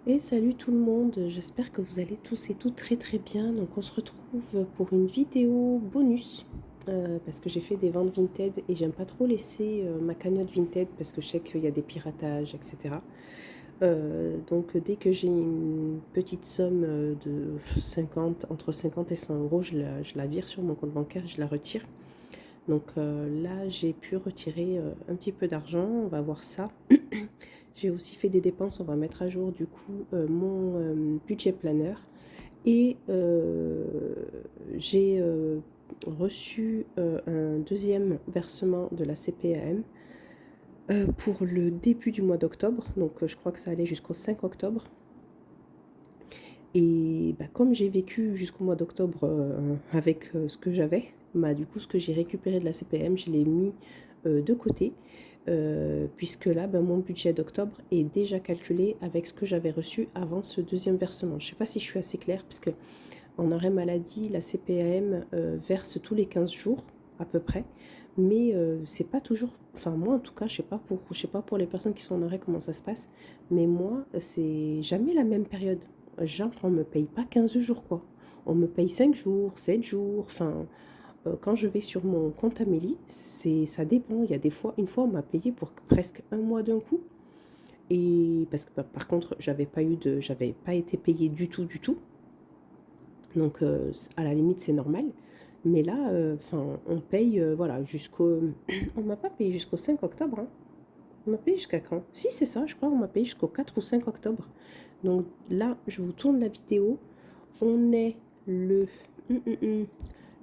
Et salut tout le monde, j'espère que vous allez tous et toutes très très bien. Donc on se retrouve pour une vidéo bonus parce que j'ai fait des ventes Vinted et j'aime pas trop laisser ma cagnotte Vinted parce que je sais qu'il y a des piratages, etc. Donc dès que j'ai une petite somme de 50, entre 50 et 100 euros, je la vire sur mon compte bancaire, je la retire. Donc là j'ai pu retirer un petit peu d'argent, on va voir ça. J'ai aussi fait des dépenses, on va mettre à jour du coup mon budget planner. Et j'ai reçu un deuxième versement de la CPAM pour le début du mois d'octobre. Donc je crois que ça allait jusqu'au 5 octobre. Et bah, comme j'ai vécu jusqu'au mois d'octobre avec ce que j'avais, bah, du coup ce que j'ai récupéré de la CPM, je l'ai mis de côté. Puisque là, ben, mon budget d'octobre est déjà calculé avec ce que j'avais reçu avant ce deuxième versement. Je ne sais pas si je suis assez claire, puisque en arrêt maladie, la CPAM verse tous les 15 jours à peu près, mais c'est pas toujours, enfin moi en tout cas, je sais pas pour les personnes qui sont en arrêt comment ça se passe, mais moi c'est jamais la même période. Genre on me paye pas 15 jours quoi, on me paye 5 jours, 7 jours, enfin quand je vais sur mon compte Amélie, ça dépend. Il y a des fois, une fois, on m'a payé pour presque un mois d'un coup. Et parce que par contre, j'avais pas été payée du tout, du tout. Donc à la limite, c'est normal. Mais là, enfin, on paye, voilà, jusqu'au. On m'a pas payé jusqu'au 5 octobre. Hein. On m'a payé jusqu'à quand? Si, c'est ça, je crois. On m'a payé jusqu'au 4 ou 5 octobre. Donc là, je vous tourne la vidéo. On est le. hum, hum, hum,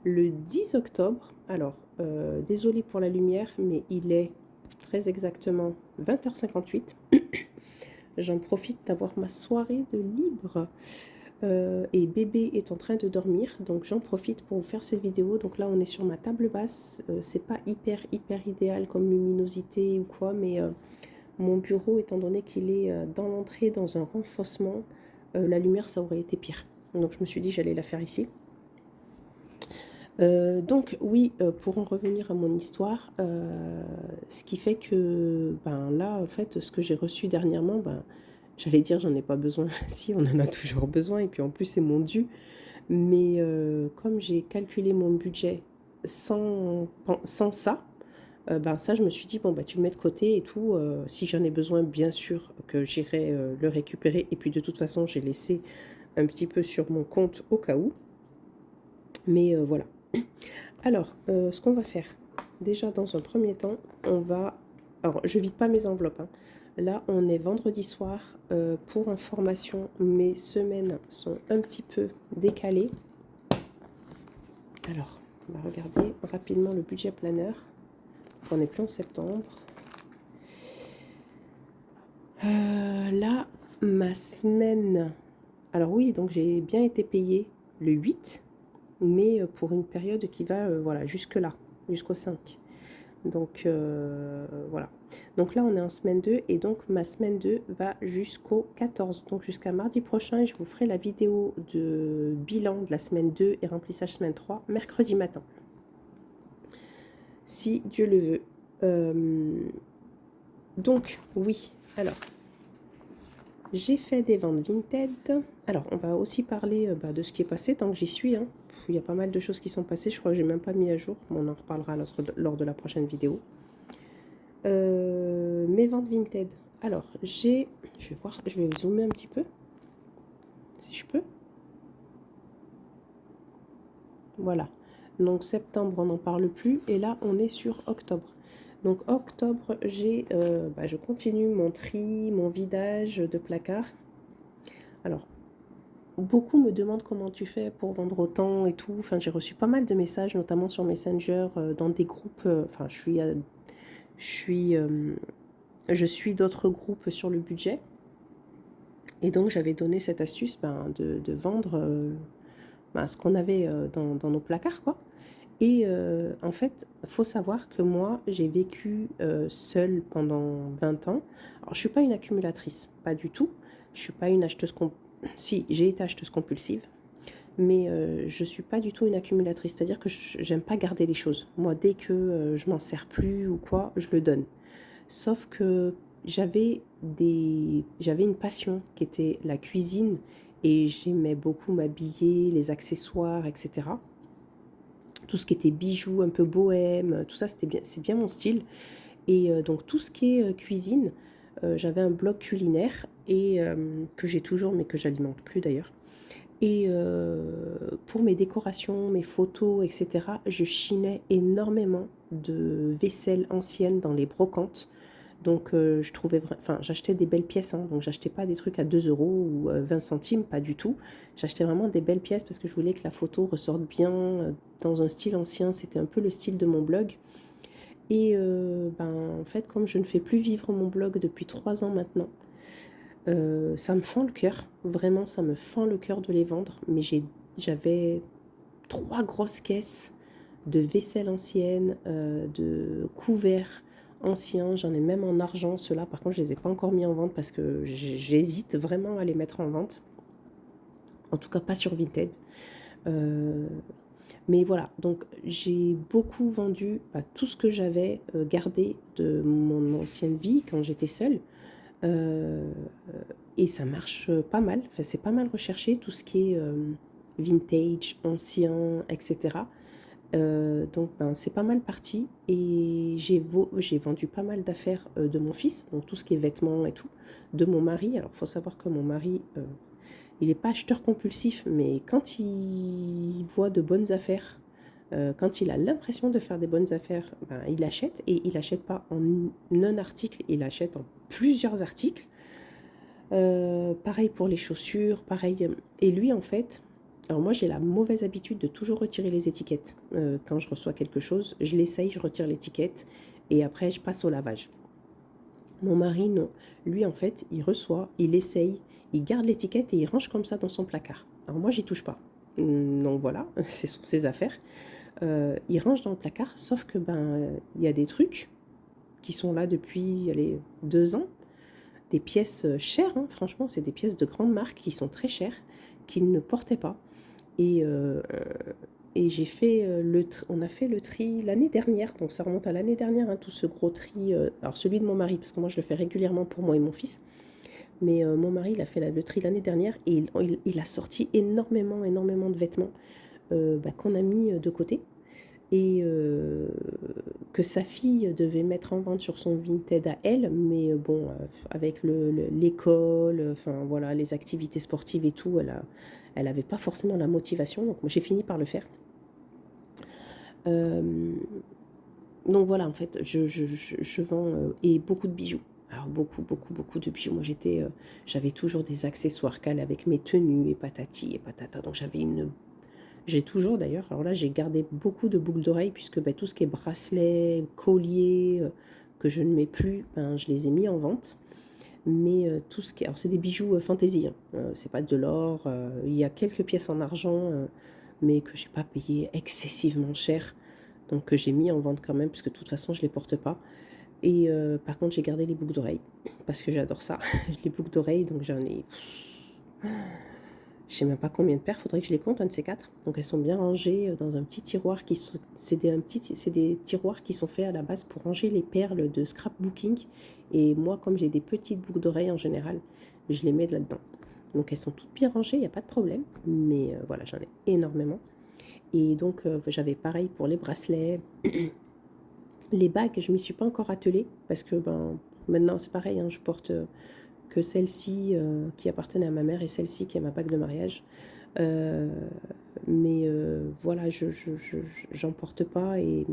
le 10 octobre. Alors, désolé pour la lumière, mais il est très exactement 20h58. J'en profite d'avoir ma soirée de libre. Et bébé est en train de dormir, donc j'en profite pour vous faire cette vidéo. Donc là, on est sur ma table basse. C'est pas hyper idéal comme luminosité ou quoi, mais mon bureau, étant donné qu'il est dans l'entrée, dans un renfoncement, la lumière, ça aurait été pire. Donc je me suis dit, j'allais la faire ici. Donc oui, pour en revenir à mon histoire, ce qui fait que ben, là, en fait, ce que j'ai reçu dernièrement, ben, j'allais dire j'en ai pas besoin. Si, on en a toujours besoin et puis en plus c'est mon dû. Mais comme j'ai calculé mon budget sans ça, ben, ça je me suis dit bon bah tu le mets de côté et tout. Si j'en ai besoin, bien sûr que j'irai le récupérer. Et puis de toute façon, j'ai laissé un petit peu sur mon compte au cas où. Mais voilà. Alors, ce qu'on va faire, déjà dans un premier temps, on va... Alors, je vide pas mes enveloppes. Hein. Là, on est vendredi soir. Pour information, mes semaines sont un petit peu décalées. Alors, on va regarder rapidement le budget planner. On est plus en septembre. Là, ma semaine... Alors oui, donc j'ai bien été payée le 8, mais pour une période qui va voilà, jusque là, jusqu'au 5. Donc voilà. Donc là, on est en semaine 2 et donc ma semaine 2 va jusqu'au 14. Donc jusqu'à mardi prochain, je vous ferai la vidéo de bilan de la semaine 2 et remplissage semaine 3 mercredi matin. Si Dieu le veut. Donc oui, alors j'ai fait des ventes Vinted. Alors on va aussi parler de ce qui est passé tant que j'y suis. Hein. Il y a pas mal de choses qui sont passées. Je crois que j'ai même pas mis à jour. Mais on en reparlera lors de la prochaine vidéo. Mes ventes Vinted. Alors, je vais voir, je vais zoomer un petit peu, si je peux. Voilà. Donc, septembre, on n'en parle plus. Et là, on est sur octobre. Donc, octobre, je continue mon tri, mon vidage de placard. Alors, beaucoup me demandent comment tu fais pour vendre autant et tout. Enfin, j'ai reçu pas mal de messages, notamment sur Messenger, dans des groupes. Enfin, je suis d'autres groupes sur le budget. Et donc, j'avais donné cette astuce de vendre ce qu'on avait dans nos placards, quoi. Et en fait, il faut savoir que moi, j'ai vécu seule pendant 20 ans. Alors, je ne suis pas une accumulatrice, pas du tout. Je ne suis pas une acheteuse Si, j'ai été acheteuse compulsive, mais je ne suis pas du tout une accumulatrice. C'est-à-dire que j'aime pas garder les choses. Moi, dès que je m'en sers plus ou quoi, je le donne. Sauf que j'avais une passion qui était la cuisine et j'aimais beaucoup m'habiller, les accessoires, etc. Tout ce qui était bijoux, un peu bohème, tout ça, c'est bien mon style. Et donc tout ce qui est cuisine, j'avais un blog culinaire et que j'ai toujours, mais que j'alimente plus d'ailleurs. Et pour mes décorations, mes photos, etc., je chinais énormément de vaisselle ancienne dans les brocantes. Donc je trouvais, enfin j'achetais des belles pièces, hein, donc j'achetais pas des trucs à 2 euros ou 20 centimes, pas du tout. J'achetais vraiment des belles pièces parce que je voulais que la photo ressorte bien dans un style ancien. C'était un peu le style de mon blog. Et en fait, comme je ne fais plus vivre mon blog depuis 3 ans maintenant, ça me fend le cœur. Vraiment, ça me fend le cœur de les vendre. Mais j'avais 3 grosses caisses de vaisselle ancienne, de couverts anciens. J'en ai même en argent. Ceux-là, par contre, je ne les ai pas encore mis en vente parce que j'hésite vraiment à les mettre en vente. En tout cas, pas sur Vinted. Mais voilà, donc j'ai beaucoup vendu tout ce que j'avais gardé de mon ancienne vie quand j'étais seule. Euh, et ça marche pas mal. Enfin, c'est pas mal recherché, tout ce qui est vintage, ancien, etc. Donc c'est pas mal parti. Et j'ai vendu pas mal d'affaires de mon fils, donc tout ce qui est vêtements et tout, de mon mari. Alors il faut savoir que mon mari, il n'est pas acheteur compulsif, mais quand il voit de bonnes affaires, quand il a l'impression de faire des bonnes affaires, il achète. Et il n'achète pas en un article, il achète en plusieurs articles. Pareil pour les chaussures, pareil. Et lui, en fait, alors moi j'ai la mauvaise habitude de toujours retirer les étiquettes. Quand je reçois quelque chose, je l'essaye, je retire l'étiquette et après je passe au lavage. Mon mari, non. Lui, en fait, il reçoit, il essaye, il garde l'étiquette et il range comme ça dans son placard. Alors moi, j'y touche pas. Donc voilà, ce sont ses affaires. Il range dans le placard, sauf que il y a des trucs qui sont là depuis 2 ans, des pièces chères, hein, franchement, c'est des pièces de grande marque qui sont très chères, qu'il ne portait pas. Et j'ai fait on a fait le tri l'année dernière, donc ça remonte à l'année dernière, hein, tout ce gros tri. Alors celui de mon mari, parce que moi je le fais régulièrement pour moi et mon fils, mais mon mari il a fait le tri l'année dernière et il a sorti énormément, énormément de vêtements qu'on a mis de côté et que sa fille devait mettre en vente sur son Vinted à elle, mais bon, avec l'école, enfin voilà, les activités sportives et tout, elle avait pas forcément la motivation, donc moi j'ai fini par le faire. Donc voilà, en fait, je vends et beaucoup de bijoux. Alors beaucoup, beaucoup, beaucoup de bijoux. Moi, j'avais toujours des accessoires calés avec mes tenues et patati et patata. Donc j'ai toujours d'ailleurs, alors là, j'ai gardé beaucoup de boucles d'oreilles puisque tout ce qui est bracelets, colliers, que je ne mets plus, je les ai mis en vente. Mais tout ce qui est, alors c'est des bijoux fantaisie, hein. C'est pas de l'or. Il y a quelques pièces en argent, mais que j'ai pas payé excessivement cher. Donc que j'ai mis en vente quand même, puisque de toute façon je les porte pas. Et par contre j'ai gardé les boucles d'oreilles, parce que j'adore ça, les boucles d'oreilles, donc j'en ai, je sais même pas combien de paires, faudrait que je les compte, un de ces 4. Donc elles sont bien rangées dans un petit tiroir, c'est des tiroirs qui sont faits à la base pour ranger les perles de scrapbooking. Et moi comme j'ai des petites boucles d'oreilles en général, je les mets là-dedans. Donc elles sont toutes bien rangées, il n'y a pas de problème, mais voilà, j'en ai énormément. Et donc j'avais pareil pour les bracelets. Les bagues, je ne m'y suis pas encore attelée parce que maintenant c'est pareil, hein, je porte que celle-ci qui appartenait à ma mère et celle-ci qui est ma bague de mariage. Mais voilà, j'en porte pas et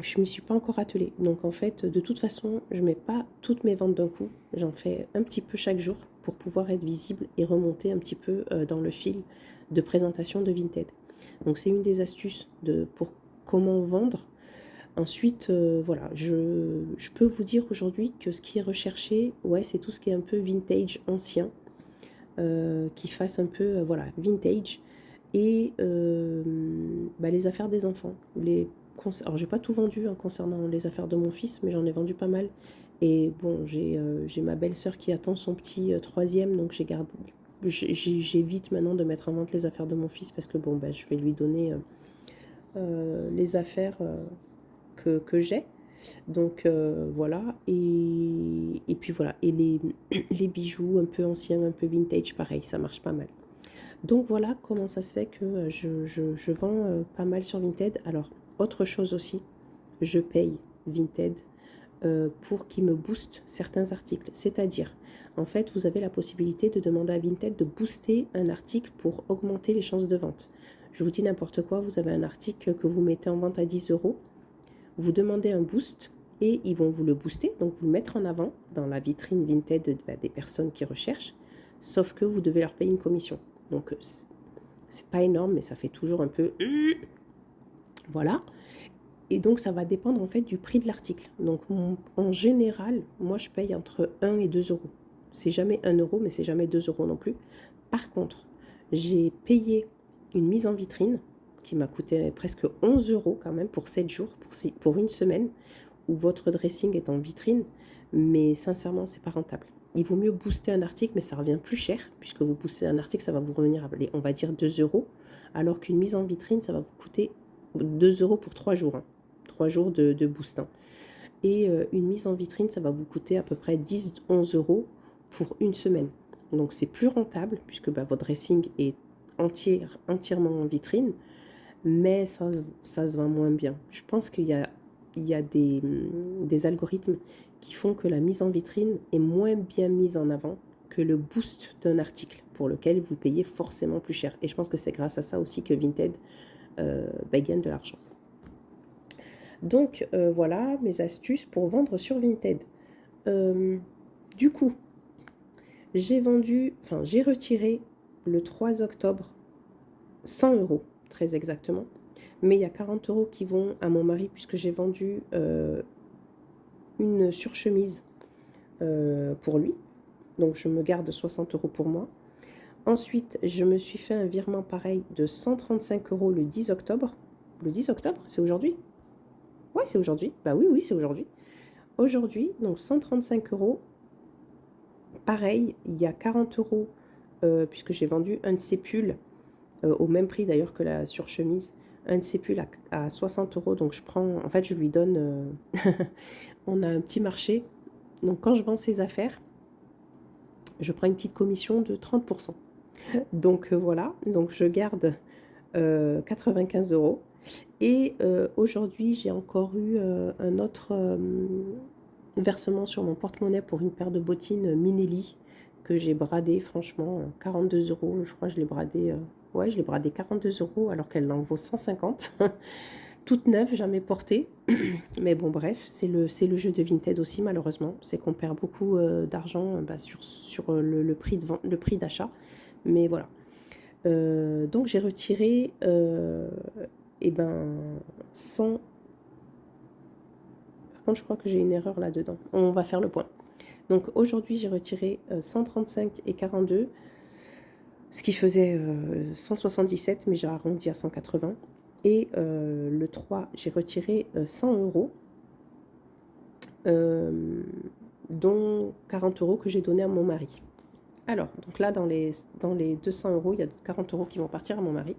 je m'y suis pas encore attelée. Donc en fait, de toute façon, je mets pas toutes mes ventes d'un coup. J'en fais un petit peu chaque jour pour pouvoir être visible et remonter un petit peu dans le fil de présentation de Vinted. Donc c'est une des astuces pour comment vendre. Ensuite, voilà, je peux vous dire aujourd'hui que ce qui est recherché, ouais, c'est tout ce qui est un peu vintage, ancien, qui fasse un peu, voilà, vintage. Et les affaires des enfants. Alors, j'ai pas tout vendu, hein, concernant les affaires de mon fils, mais j'en ai vendu pas mal. Et bon, j'ai ma belle-sœur qui attend son petit troisième, donc j'évite maintenant de mettre en vente les affaires de mon fils parce que bon, je vais lui donner les affaires que j'ai. Donc voilà, et puis voilà, et les bijoux un peu anciens, un peu vintage, pareil, ça marche pas mal. Donc voilà comment ça se fait que je vends pas mal sur Vinted. Alors, autre chose aussi, je paye Vinted pour qu'il me booste certains articles. C'est-à-dire, en fait, vous avez la possibilité de demander à Vinted de booster un article pour augmenter les chances de vente. Je vous dis n'importe quoi, vous avez un article que vous mettez en vente à 10 euros, vous demandez un boost et ils vont vous le booster, donc vous le mettre en avant dans la vitrine Vinted des personnes qui recherchent, sauf que vous devez leur payer une commission. Donc c'est pas énorme, mais ça fait toujours un peu... Voilà. Et donc, ça va dépendre en fait du prix de l'article. Donc, en général, moi, je paye entre 1 et 2 euros. C'est jamais 1 euro, mais c'est jamais 2 euros non plus. Par contre, j'ai payé une mise en vitrine qui m'a coûté presque 11 euros quand même pour 7 jours, pour une semaine, où votre dressing est en vitrine. Mais sincèrement, c'est pas rentable. Il vaut mieux booster un article, mais ça revient plus cher, puisque vous boostez un article, ça va vous revenir à, on va dire, 2 euros, alors qu'une mise en vitrine, ça va vous coûter 2 euros pour 3 jours. 3 jours de boost. Et une mise en vitrine, ça va vous coûter à peu près 10-11 euros pour une semaine. Donc c'est plus rentable, puisque votre dressing est entièrement en vitrine, mais ça se vend moins bien. Je pense qu'il y a des algorithmes qui font que la mise en vitrine est moins bien mise en avant que le boost d'un article, pour lequel vous payez forcément plus cher. Et je pense que c'est grâce à ça aussi que Vinted gagne de l'argent. Donc voilà mes astuces pour vendre sur Vinted. Du coup, j'ai retiré le 3 octobre 100 euros, très exactement. Mais il y a 40 euros qui vont à mon mari, puisque j'ai vendu une surchemise pour lui. Donc je me garde 60 euros pour moi. Ensuite, je me suis fait un virement pareil de 135 euros le 10 octobre. Le 10 octobre, c'est aujourd'hui? Ouais, c'est aujourd'hui. Bah oui, c'est aujourd'hui. Aujourd'hui, donc 135 euros. Pareil, il y a 40 euros, puisque j'ai vendu un de ces pulls, au même prix d'ailleurs que la surchemise. Un de ces pulls à 60 euros. Donc je prends, en fait, je lui donne... on a un petit marché. Donc quand je vends ces affaires, je prends une petite commission de 30%. Donc voilà, donc je garde 95 euros. Et aujourd'hui, j'ai encore eu un autre versement sur mon porte-monnaie pour une paire de bottines Minelli que j'ai bradé, franchement, 42 euros. Je crois que je l'ai bradé, ouais, je l'ai bradé 42 euros alors qu'elle en vaut 150. Toute neuve, jamais portée. Mais bon, bref, c'est le jeu de Vinted aussi, malheureusement. C'est qu'on perd beaucoup d'argent sur le prix d'achat. Mais voilà. Donc j'ai retiré 100. Par contre, je crois que j'ai une erreur là-dedans. On va faire le point. Donc aujourd'hui, j'ai retiré 135 et 42, ce qui faisait 177, mais j'ai arrondi à 180. Et le 3, j'ai retiré 100 euros, dont 40 euros que j'ai donné à mon mari. Alors, donc là, dans les 200 euros, il y a 40 euros qui vont partir à mon mari.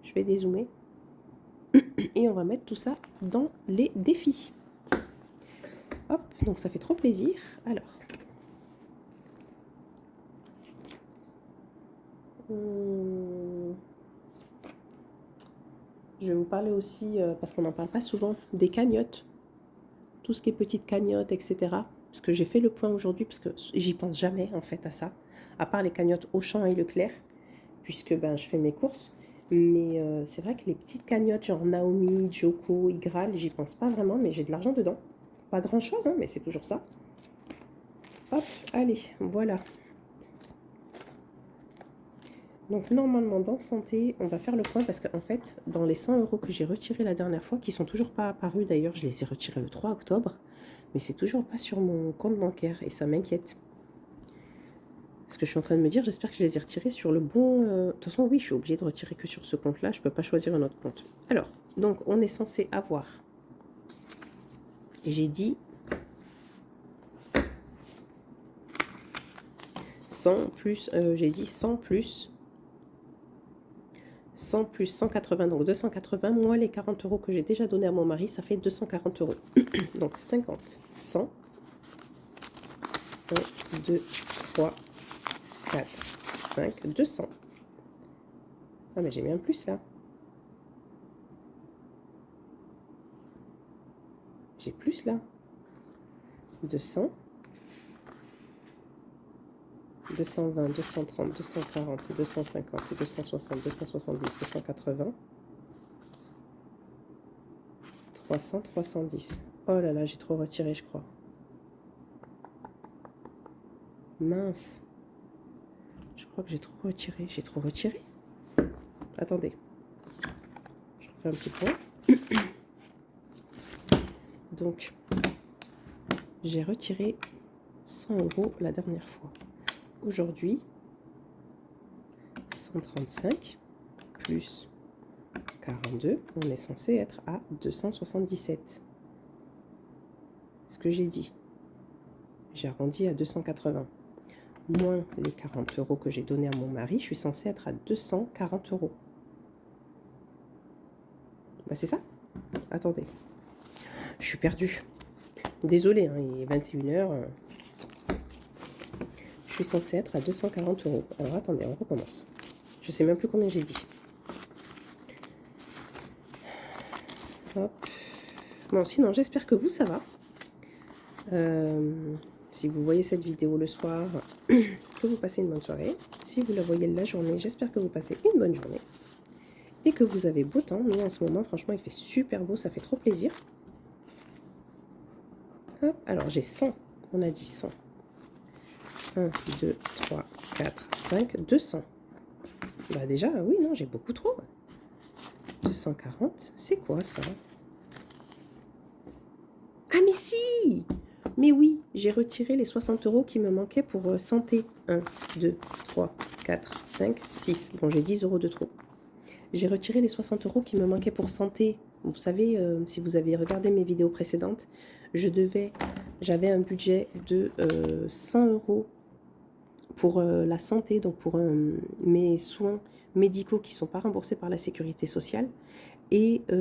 Je vais dézoomer. Et on va mettre tout ça dans les défis. Hop, donc ça fait trop plaisir. Alors, je vais vous parler aussi, parce qu'on n'en parle pas souvent, des cagnottes. Tout ce qui est petites cagnottes, etc. Parce que j'ai fait le point aujourd'hui, parce que j'y pense jamais en fait à ça. À part les cagnottes Auchan et Leclerc, puisque je fais mes courses. Mais c'est vrai que les petites cagnottes, genre Naomi, Joko, Igral, j'y pense pas vraiment, mais j'ai de l'argent dedans. Pas grand chose, hein, mais c'est toujours ça. Hop, allez, voilà. Donc normalement dans santé, on va faire le point parce qu'en fait, dans les 100 euros que j'ai retirés la dernière fois, qui sont toujours pas apparus d'ailleurs, je les ai retirés le 3 octobre, mais c'est toujours pas sur mon compte bancaire et ça m'inquiète. Ce que je suis en train de me dire, j'espère que je les ai retirés sur le bon... De toute façon, oui, je suis obligée de retirer que sur ce compte-là, je peux pas choisir un autre compte. Alors, donc on est censé avoir... J'ai dit 100 plus... j'ai dit 100 plus 100 plus 180, donc 280, moins les 40 € que j'ai déjà donné à mon mari, ça fait 240 €. Donc 50, 100, 1, 2, 3, 4, 5, 200. Ah mais j'ai mis un plus là. J'ai plus là. 200. 220, 230, 240, 250, 260, 270, 280, 300, 310. Oh là là, j'ai trop retiré, je crois. Mince. Je crois que j'ai trop retiré. J'ai trop retiré? Attendez. Je refais un petit point. Donc, j'ai retiré 100 € la dernière fois. Aujourd'hui, 135 plus 42, on est censé être à 277. Ce que j'ai dit. J'ai arrondi à 280. Moins les 40 € que j'ai donné à mon mari, je suis censée être à 240 €. Bah c'est ça. Attendez. Je suis perdue. Désolée, hein, il est 21 h. Je suis censée être à 240 €. Alors attendez, on recommence. Je sais même plus combien j'ai dit. Hop. Bon, sinon, j'espère que vous, ça va. Si vous voyez cette vidéo le soir, que vous passez une bonne soirée. Si vous la voyez la journée, j'espère que vous passez une bonne journée. Et que vous avez beau temps. Nous, en ce moment, franchement, il fait super beau. Ça fait trop plaisir. Hop. Alors, j'ai 100. On a dit 100. 1, 2, 3, 4, 5, 200. Bah déjà, oui, non, j'ai beaucoup trop. 240, c'est quoi ça? Ah mais si! Mais oui, j'ai retiré les 60 € qui me manquaient pour santé. 1, 2, 3, 4, 5, 6. Bon, j'ai 10 € de trop. J'ai retiré les 60 € qui me manquaient pour santé. Vous savez, si vous avez regardé mes vidéos précédentes, j'avais un budget de 100 € pour la santé, donc pour mes soins médicaux qui ne sont pas remboursés par la sécurité sociale. Et il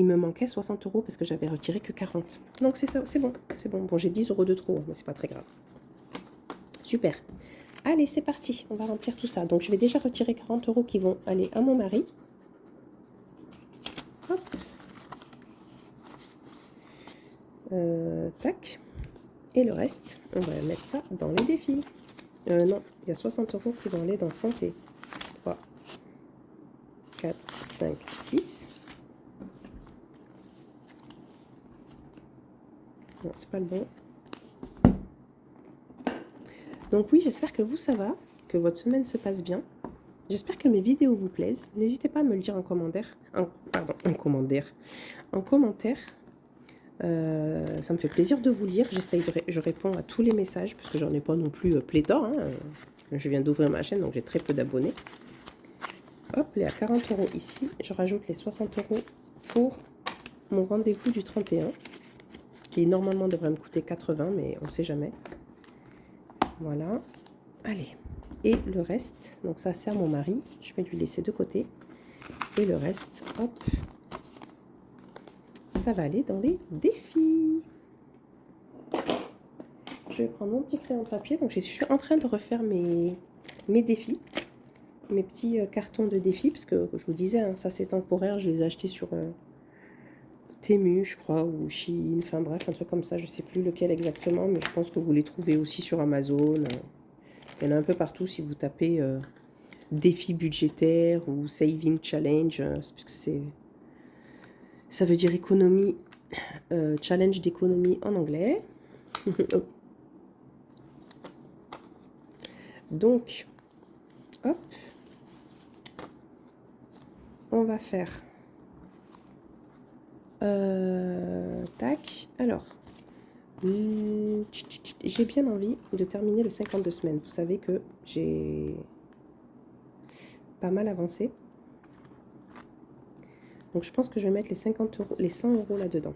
me manquait 60 € parce que j'avais retiré que 40. Donc c'est ça, c'est bon, c'est bon. Bon, j'ai 10 € de trop, mais c'est pas très grave. Super. Allez, c'est parti, on va remplir tout ça. Donc je vais déjà retirer 40 € qui vont aller à mon mari. Hop. Tac. Et le reste, on va mettre ça dans les défis. Non, il y a 60 € qui vont aller dans santé. 3, 4, 5, 6. Non, c'est pas le bon. Donc oui, j'espère que vous, ça va, que votre semaine se passe bien. J'espère que mes vidéos vous plaisent. N'hésitez pas à me le dire en commentaire. En commentaire. Ça me fait plaisir de vous lire. Je réponds à tous les messages parce que j'en ai pas non plus pléthore. Hein. Je viens d'ouvrir ma chaîne, donc j'ai très peu d'abonnés. Hop, les à 40 € ici. Je rajoute les 60 € pour mon rendez-vous du 31, qui normalement devrait me coûter 80, mais on ne sait jamais. Voilà. Allez. Et le reste, donc ça sert mon mari. Je vais lui laisser de côté. Et le reste, hop, ça va aller dans les défis. Je vais prendre mon petit crayon de papier. Donc je suis en train de refaire mes défis. Mes petits cartons de défis. Parce que je vous disais, hein, ça c'est temporaire. Je les ai achetés sur Temu, je crois, ou Shein. Enfin bref, un truc comme ça. Je ne sais plus lequel exactement. Mais je pense que vous les trouvez aussi sur Amazon. Il y en a un peu partout si vous tapez défi budgétaire ou saving challenge. Puisque ça veut dire économie, challenge d'économie en anglais. Donc, hop, on va faire tac. Alors, j'ai bien envie de terminer le 52 semaines. Vous savez que j'ai pas mal avancé. Donc, je pense que je vais mettre les 50 €, les 100 € là-dedans.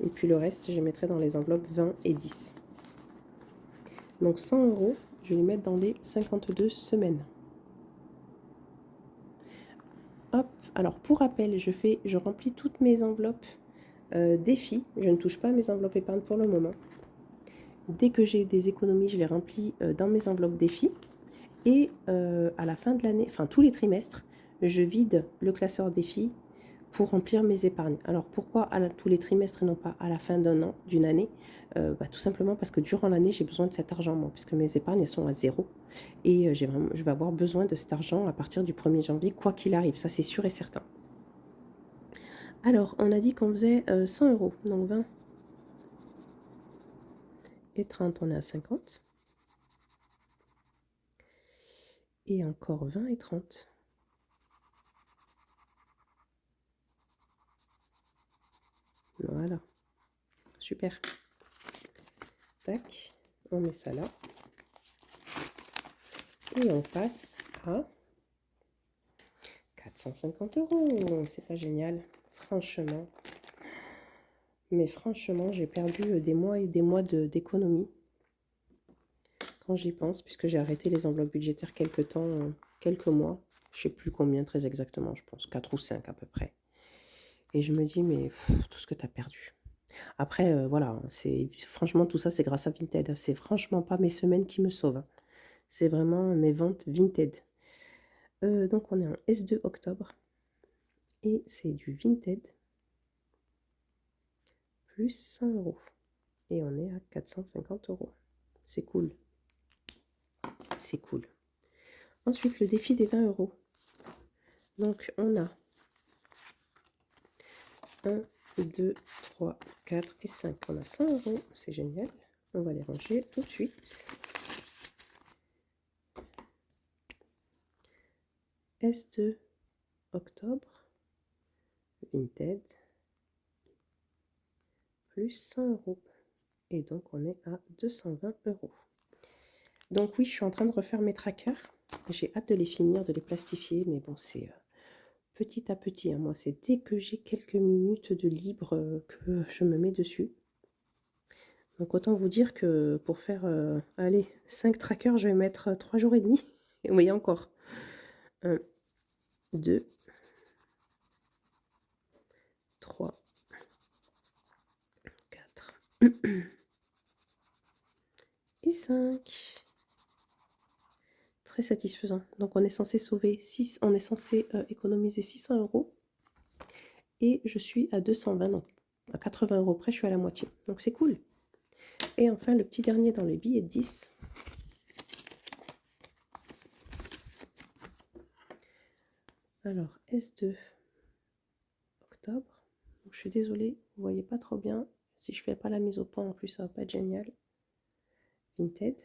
Et puis le reste, je mettrai dans les enveloppes 20 et 10. Donc 100 €, je vais les mettre dans les 52 semaines. Alors, pour rappel, je remplis toutes mes enveloppes défis. Je ne touche pas à mes enveloppes épargne pour le moment. Dès que j'ai des économies, je les remplis dans mes enveloppes défis. Et à la fin de l'année, enfin tous les trimestres, je vide le classeur défis pour remplir mes épargnes. Alors pourquoi tous les trimestres et non pas à la fin d'un an, d'une année? Tout simplement parce que durant l'année, j'ai besoin de cet argent, moi, puisque mes épargnes elles sont à zéro. Et je vais avoir besoin de cet argent à partir du 1er janvier, quoi qu'il arrive, ça c'est sûr et certain. Alors, on a dit qu'on faisait 100 euros, donc 20 et 30, on est à 50. Et encore 20 et 30. Voilà, super. Tac, on met ça là. Et on passe à 450 euros. C'est pas génial, franchement. Mais franchement, j'ai perdu des mois et des mois d'économie quand j'y pense, puisque j'ai arrêté les enveloppes budgétaires quelques mois. Je sais plus combien très exactement, je pense 4 ou 5 à peu près. Et je me dis, mais tout ce que tu as perdu. Après, voilà, franchement, tout ça, c'est grâce à Vinted. C'est franchement pas mes semaines qui me sauvent. C'est vraiment mes ventes Vinted. Donc, on est en S2 octobre. Et c'est du Vinted. Plus 100 euros. Et on est à 450 euros. C'est cool. C'est cool. Ensuite, le défi des 20 euros. Donc, on a 1, 2, 3, 4 et 5. On a 100 euros. C'est génial. On va les ranger tout de suite. S2 octobre. Vinted. Plus 100 euros. Et donc, on est à 220 euros. Donc oui, je suis en train de refaire mes trackers. J'ai hâte de les finir, de les plastifier. Mais bon, c'est petit à petit. Hein. Moi, c'est dès que j'ai quelques minutes de libre que je me mets dessus. Donc autant vous dire que pour faire, allez, 5 trackers, je vais mettre 3 jours et demi. Et oui, encore. 1, 2, 3, 4 et 5. Très satisfaisant. Donc on est censé on est censé économiser 600 euros. Et je suis à 220, donc à 80 euros près, je suis à la moitié. Donc c'est cool. Et enfin, le petit dernier dans les billets de 10. Alors, S2 octobre. Donc, je suis désolée, vous voyez pas trop bien. Si je fais pas la mise au point, en plus, ça va pas être génial. Vinted.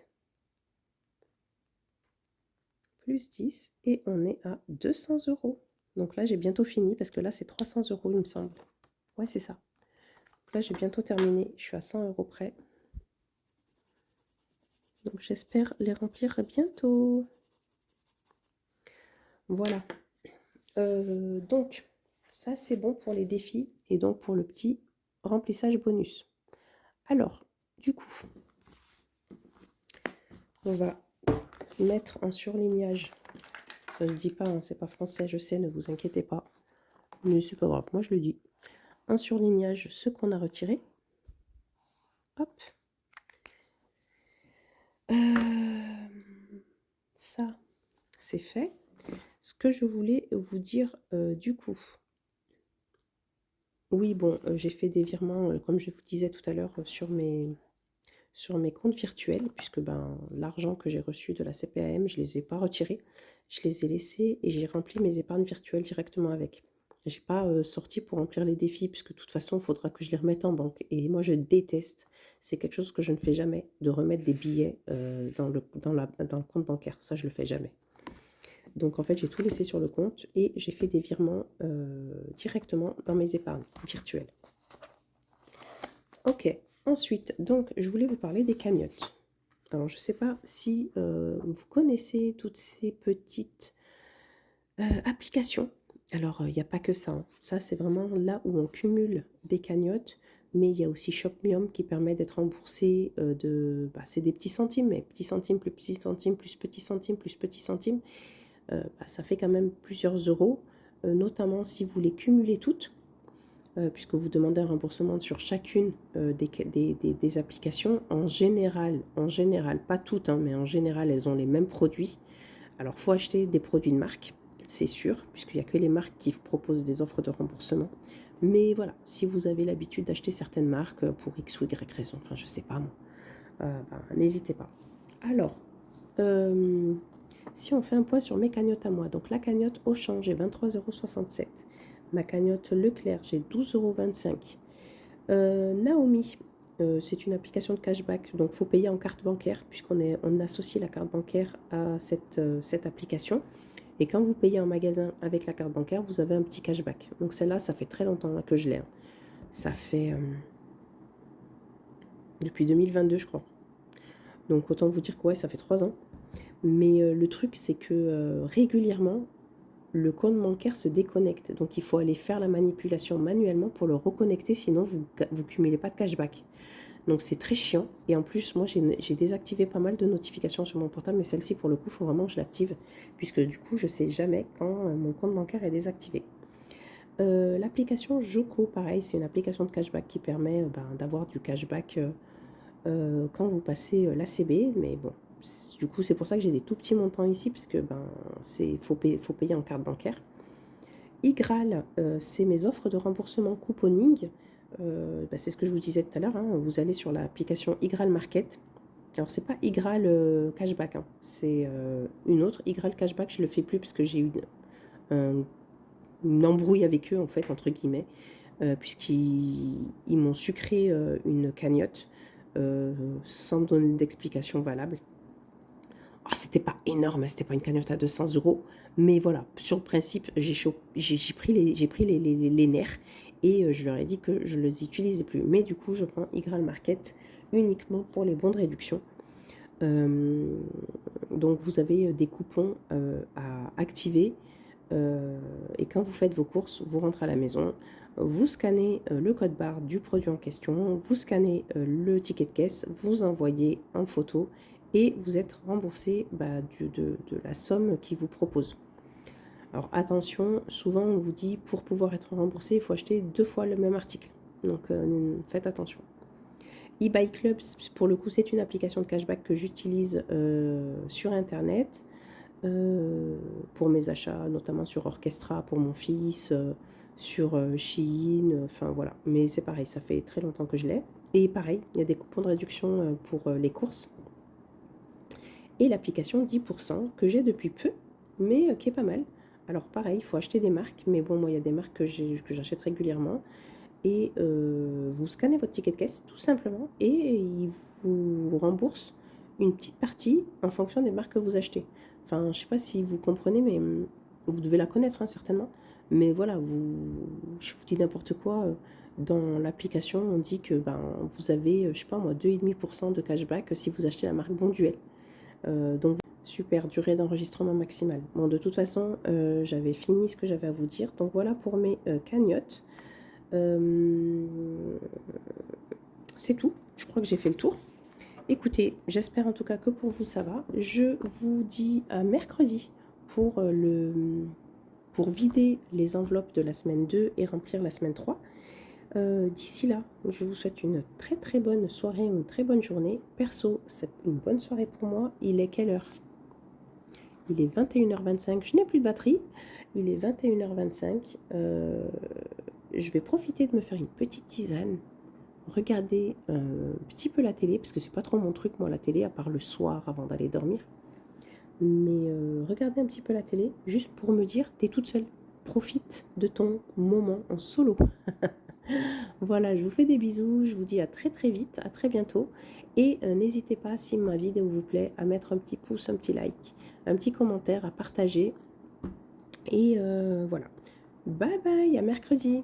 Plus 10. Et on est à 200 euros. Donc là, j'ai bientôt fini parce que là, c'est 300 euros, il me semble. Ouais, c'est ça. Donc là, j'ai bientôt terminé. Je suis à 100 euros près. Donc j'espère les remplir bientôt. Voilà. Donc, ça c'est bon pour les défis et donc pour le petit remplissage bonus. Alors, du coup, on va mettre en surlignage. Ça se dit pas, hein, c'est pas français, je sais, ne vous inquiétez pas. Mais c'est pas grave, moi je le dis. Un surlignage, ce qu'on a retiré. Hop. Ça, c'est fait. Ce que je voulais vous dire du coup. Oui, bon, j'ai fait des virements, comme je vous disais tout à l'heure, sur mes comptes virtuels, puisque ben, l'argent que j'ai reçu de la CPAM, je ne les ai pas retirés. Je les ai laissés et j'ai rempli mes épargnes virtuelles directement avec. Je n'ai pas sorti pour remplir les défis, puisque de toute façon, il faudra que je les remette en banque. Et moi, je déteste, c'est quelque chose que je ne fais jamais, de remettre des billets dans le compte bancaire. Ça, je ne le fais jamais. Donc en fait, j'ai tout laissé sur le compte et j'ai fait des virements directement dans mes épargnes virtuelles. Ok, ensuite, donc je voulais vous parler des cagnottes. Alors je ne sais pas si vous connaissez toutes ces petites applications. Alors il n'y a pas que ça. Hein. Ça, c'est vraiment là où on cumule des cagnottes. Mais il y a aussi Shopmium qui permet d'être remboursé c'est des petits centimes, mais petits centimes, plus petits centimes, plus petits centimes, plus petits centimes. Ça fait quand même plusieurs euros. notamment si vous les cumulez toutes, puisque vous demandez un remboursement sur chacune des applications. En général, pas toutes, hein, mais en général, elles ont les mêmes produits. Alors, il faut acheter des produits de marque, c'est sûr, puisqu'il n'y a que les marques qui proposent des offres de remboursement. Mais voilà, si vous avez l'habitude d'acheter certaines marques pour X ou Y raison, enfin, je ne sais pas moi, n'hésitez pas. Alors, si on fait un point sur mes cagnottes à moi, donc la cagnotte Auchan, j'ai 23,67 €. Ma cagnotte Leclerc, j'ai 12,25 €. Naomi, c'est une application de cashback, donc il faut payer en carte bancaire, puisqu'on associe la carte bancaire à cette application. Et quand vous payez en magasin avec la carte bancaire, vous avez un petit cashback. Donc celle-là, ça fait très longtemps là, que je l'ai. Hein. Ça fait depuis 2022, je crois. Donc autant vous dire que ouais, ça fait 3 ans. Mais le truc, c'est que régulièrement, le compte bancaire se déconnecte. Donc, il faut aller faire la manipulation manuellement pour le reconnecter, sinon vous ne cumulez pas de cashback. Donc, c'est très chiant. Et en plus, moi, j'ai désactivé pas mal de notifications sur mon portable, mais celle-ci, pour le coup, il faut vraiment que je l'active, puisque du coup, je ne sais jamais quand mon compte bancaire est désactivé. L'application Joko, pareil, c'est une application de cashback qui permet d'avoir du cashback quand vous passez l'ACB, mais bon. Du coup, c'est pour ça que j'ai des tout petits montants ici, puisque faut payer en carte bancaire. Igral, c'est mes offres de remboursement couponing. C'est ce que je vous disais tout à l'heure. Hein, vous allez sur l'application Igral Market. Alors, c'est pas Igral Cashback, hein, c'est une autre. Igral Cashback, je le fais plus parce que j'ai eu une embrouille avec eux, en fait, entre guillemets, puisqu'ils m'ont sucré une cagnotte sans me donner d'explication valable. Oh, c'était pas énorme, c'était pas une cagnotte à 200 €, mais voilà, sur le principe, j'ai pris les nerfs et je leur ai dit que je ne les utilisais plus. Mais du coup, je prends Igral Market uniquement pour les bons de réduction. Donc, vous avez des coupons à activer et quand vous faites vos courses, vous rentrez à la maison, vous scannez le code barre du produit en question, vous scannez le ticket de caisse, vous envoyez en photo et vous êtes remboursé de la somme qu'ils vous proposent. Alors attention, souvent on vous dit pour pouvoir être remboursé, il faut acheter 2 fois le même article. Donc faites attention. eBay Club, pour le coup, c'est une application de cashback que j'utilise sur Internet pour mes achats, notamment sur Orchestra pour mon fils, sur Shein, enfin voilà. Mais c'est pareil, ça fait très longtemps que je l'ai. Et pareil, il y a des coupons de réduction pour les courses. Et l'application 10% que j'ai depuis peu, mais qui est pas mal. Alors pareil, il faut acheter des marques, mais bon, moi il y a des marques que j'achète régulièrement. Et vous scannez votre ticket de caisse tout simplement et ils vous remboursent une petite partie en fonction des marques que vous achetez. Enfin, je ne sais pas si vous comprenez, mais vous devez la connaître hein, certainement. Mais voilà, je vous dis n'importe quoi. Dans l'application, on dit que vous avez, je sais pas moi, 2,5% de cashback si vous achetez la marque Bonduel. Donc, super, durée d'enregistrement maximale. Bon, de toute façon, j'avais fini ce que j'avais à vous dire. Donc, voilà pour mes cagnottes. C'est tout. Je crois que j'ai fait le tour. Écoutez, j'espère en tout cas que pour vous, ça va. Je vous dis à mercredi pour vider les enveloppes de la semaine 2 et remplir la semaine 3. D'ici là, je vous souhaite une très très bonne soirée, une très bonne journée. Perso, c'est une bonne soirée pour moi. Il est quelle heure? Il est 21h25. Je n'ai plus de batterie. Il est 21h25. Je vais profiter de me faire une petite tisane. Regarder un petit peu la télé, parce que c'est pas trop mon truc, moi, la télé, à part le soir avant d'aller dormir. Mais regarder un petit peu la télé, juste pour me dire, t'es toute seule. Profite de ton moment en solo. Voilà, je vous fais des bisous, je vous dis à très très vite, à très bientôt. Et n'hésitez pas, si ma vidéo vous plaît, à mettre un petit pouce, un petit like, un petit commentaire, à partager. Et voilà. Bye bye, à mercredi.